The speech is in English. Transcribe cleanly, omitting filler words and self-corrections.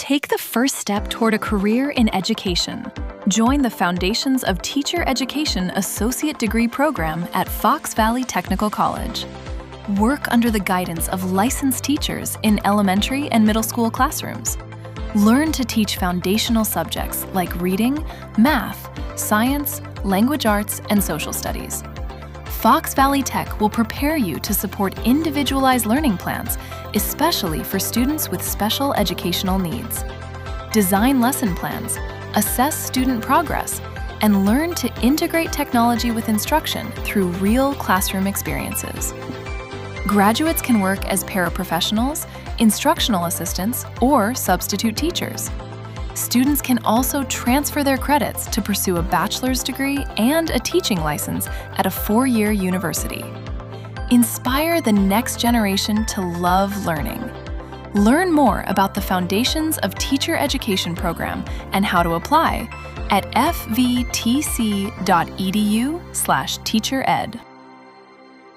Take the first step toward a career in education. Join the Foundations of Teacher Education Associate Degree Program at Fox Valley Technical College. Work under the guidance of licensed teachers in elementary and middle school classrooms. Learn to teach foundational subjects like reading, math, science, language arts, and social studies. Fox Valley Tech will prepare you to support individualized learning plans, especially for students with special educational needs. Design lesson plans, assess student progress, and learn to integrate technology with instruction through real classroom experiences. Graduates can work as paraprofessionals, instructional assistants, or substitute teachers. Students can also transfer their credits to pursue a bachelor's degree and a teaching license at a 4-year university. Inspire the next generation to love learning. Learn more about the Foundations of Teacher Education program and how to apply at fvtc.edu/teachered.